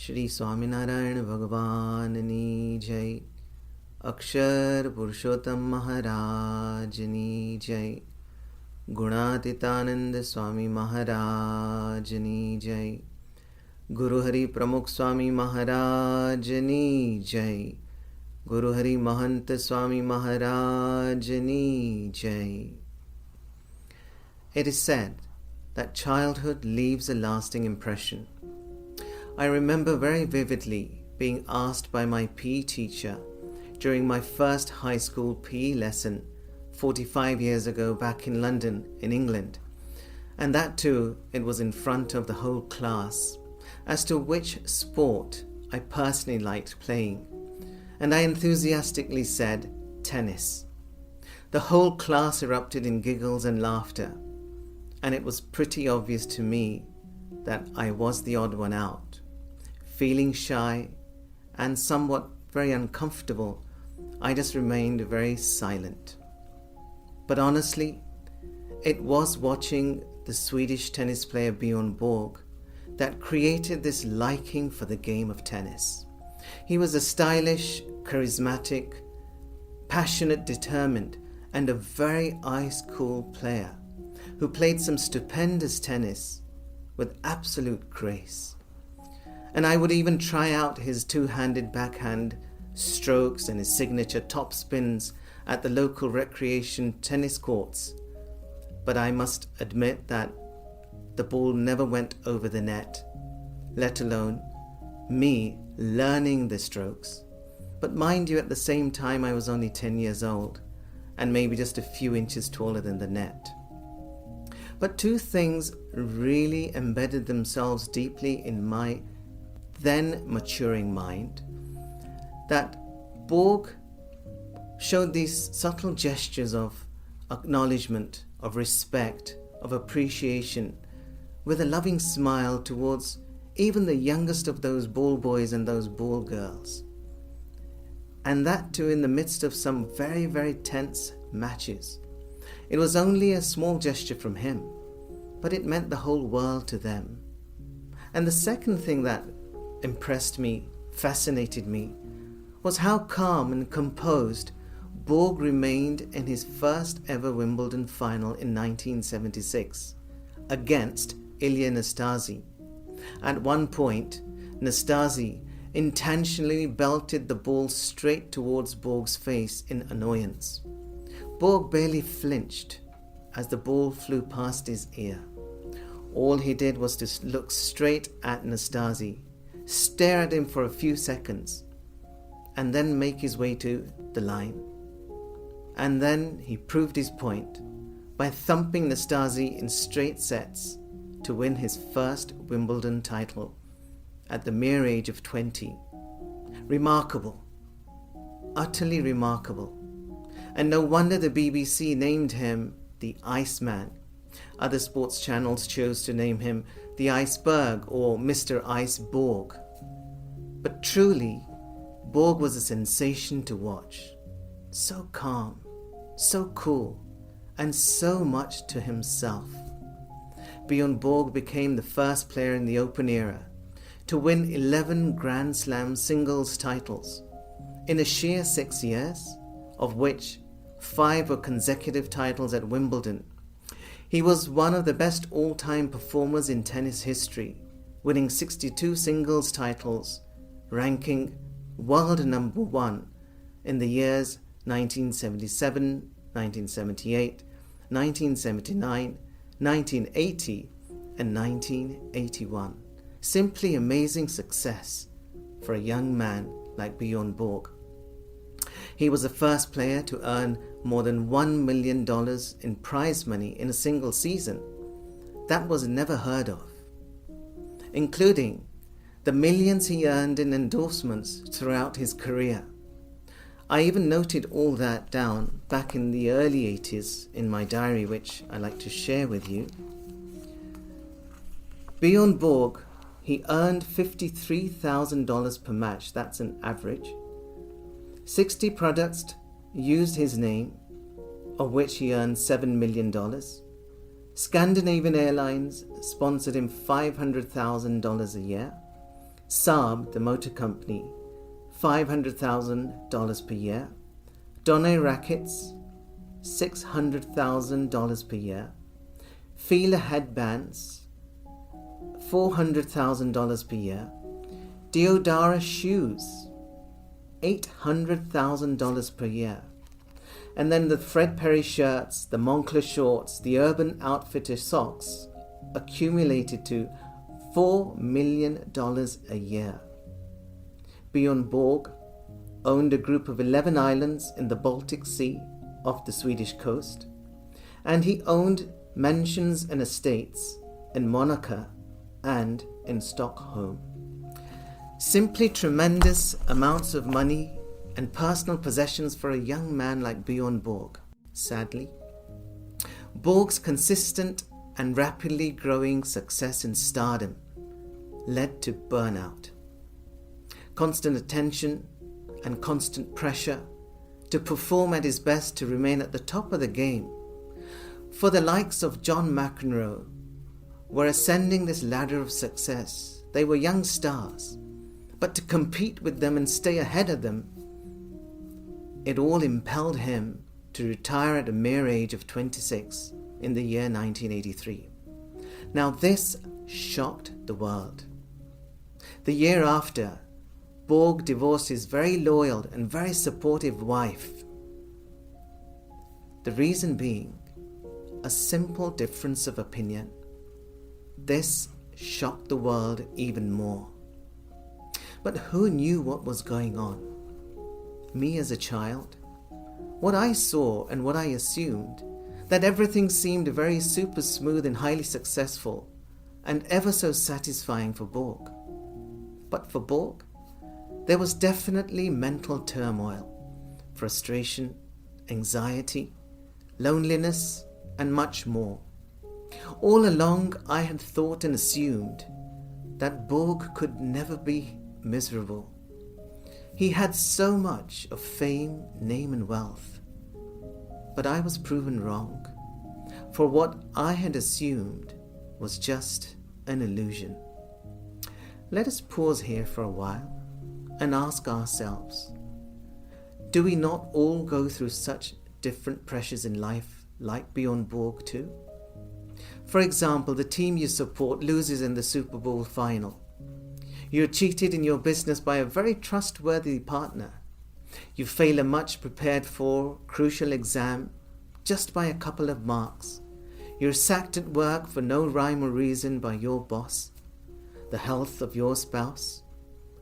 श्री स्वामीनारायण भगवाननी जय। अक्षर पुरुषोत्तम महाराजनी जय। गुणातीतानंद स्वामी महाराजनी जय। गुरुहरि प्रमुख स्वामी महाराजनी जय। गुरुहरि महंत स्वामी महाराजनी जय. It is said that childhood leaves a lasting impression. I remember very vividly being asked by my PE teacher during my first high school PE lesson 45 years ago back in London, in England, and that too, it was in front of the whole class, as to which sport I personally liked playing, and I enthusiastically said tennis. The whole class erupted in giggles and laughter, and it was pretty obvious to me that I was the odd one out. Feeling shy and somewhat very uncomfortable, I just remained very silent. But honestly, it was watching the Swedish tennis player Bjorn Borg that created this liking for the game of tennis. He was a stylish, charismatic, passionate, determined, and a very ice-cool player who played some stupendous tennis with absolute grace. And I would even try out his two-handed backhand strokes and his signature top spins at the local recreation tennis courts. But I must admit that the ball never went over the net, let alone me learning the strokes. But mind you, at the same time I was only 10 years old and maybe just a few inches taller than the net. But two things really embedded themselves deeply in my then maturing mind. That Borg showed these subtle gestures of acknowledgement, of respect, of appreciation, with a loving smile towards even the youngest of those ball boys and those ball girls. And that too in the midst of some very, very tense matches. It was only a small gesture from him, but it meant the whole world to them. And the second thing that impressed me, fascinated me, was how calm and composed Borg remained in his first ever Wimbledon final in 1976 against Ilia Nastase. At one point, Nastase intentionally belted the ball straight towards Borg's face in annoyance. Borg barely flinched as the ball flew past his ear. All he did was to look straight at Nastase, stare at him for a few seconds, and then make his way to the line. And then he proved his point by thumping Nastase in straight sets to win his first Wimbledon title at the mere age of 20. Remarkable. Utterly remarkable. And no wonder the BBC named him the Iceman. Other sports channels chose to name him the Iceberg or Mr. Ice Borg. But truly, Borg was a sensation to watch. So calm, so cool, and so much to himself. Bjorn Borg became the first player in the Open era to win 11 Grand Slam singles titles in a sheer 6 years, of which 5 were consecutive titles at Wimbledon. He was one of the best all-time performers in tennis history, winning 62 singles titles, ranking world number 1 in the years 1977, 1978, 1979, 1980, and 1981. Simply amazing success for a young man like Bjorn Borg. He was the first player to earn more than $1 million in prize money in a single season. That was never heard of, including the millions he earned in endorsements throughout his career. I even noted all that down back in the early 80s in my diary, which I like to share with you. Bjorn Borg, he earned $53,000 per match, that's an average. 60 products used his name, of which he earned $7 million. Scandinavian Airlines sponsored him $500,000 a year. Saab, the motor company, $500,000 per year. Donne Rackets, $600,000 per year. Fila Headbands, $400,000 per year. Deodara Shoes, $800,000 per year. And then the Fred Perry shirts, the Moncler shorts, the Urban Outfitter socks accumulated to $4 million a year. Bjorn Borg owned a group of 11 islands in the Baltic Sea off the Swedish coast, and he owned mansions and estates in Monaco and in Stockholm. Simply tremendous amounts of money and personal possessions for a young man like Bjorn Borg. Sadly, Borg's consistent and rapidly growing success in stardom led to burnout. Constant attention and constant pressure to perform at his best to remain at the top of the game. For the likes of John McEnroe were ascending this ladder of success. They were young stars, but to compete with them and stay ahead of them, it all impelled him to retire at a mere age of 26 in the year 1983. Now this shocked the world. The year after, Borg divorced his very loyal and very supportive wife. The reason being a simple difference of opinion. This shocked the world even more. But who knew what was going on? Me as a child? What I saw and what I assumed, that everything seemed very super smooth and highly successful and ever so satisfying for Borg. But for Borg, there was definitely mental turmoil, frustration, anxiety, loneliness, and much more. All along I had thought and assumed that Borg could never be miserable. He had so much of fame, name, and wealth. But I was proven wrong, for what I had assumed was just an illusion. Let us pause here for a while and ask ourselves, do we not all go through such different pressures in life like Bjorn Borg too? For example, the team you support loses in the Super Bowl final. You're cheated in your business by a very trustworthy partner. You fail a much prepared for crucial exam just by a couple of marks. You're sacked at work for no rhyme or reason by your boss. The health of your spouse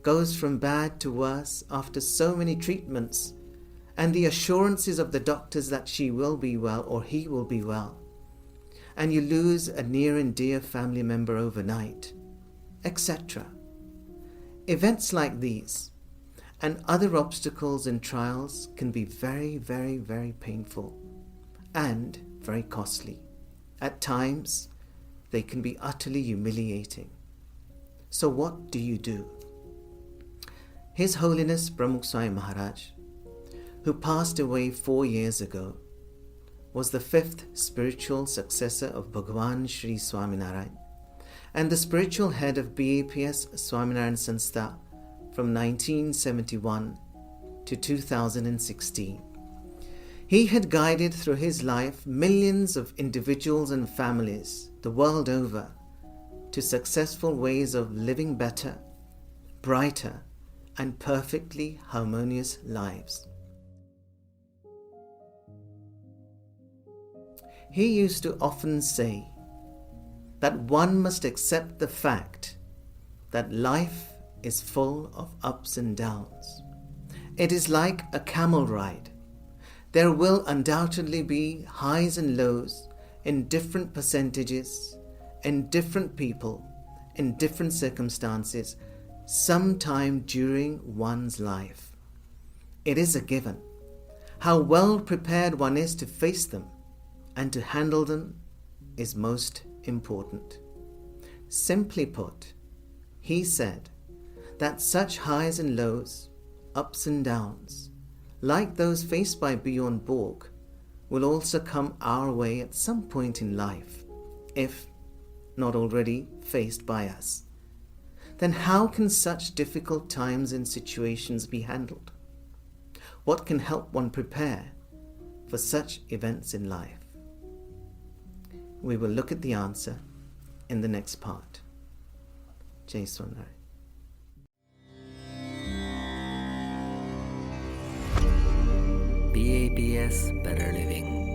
goes from bad to worse after so many treatments and the assurances of the doctors that she will be well or he will be well. And you lose a near and dear family member overnight, etc. Events like these and other obstacles and trials can be very, very, very painful and very costly. At times, they can be utterly humiliating. So what do you do? His Holiness Pramukh Swami Maharaj, who passed away 4 years ago, was the 5th spiritual successor of Bhagavan Sri Swaminarayan and the spiritual head of BAPS Swaminarayan Sanstha from 1971 to 2016. He had guided through his life millions of individuals and families the world over to successful ways of living better, brighter, and perfectly harmonious lives. He used to often say that one must accept the fact that life is full of ups and downs. It is like a camel ride. There will undoubtedly be highs and lows in different percentages, in different people, in different circumstances, sometime during one's life. It is a given. How well prepared one is to face them and to handle them is most important. Simply put, he said that such highs and lows, ups and downs, like those faced by Bjorn Borg, will also come our way at some point in life, if not already faced by us. then how can such difficult times and situations be handled? What can help one prepare for such events in life? We will look at the answer in the next part. Jai Swaminarayan. BABS Better Living.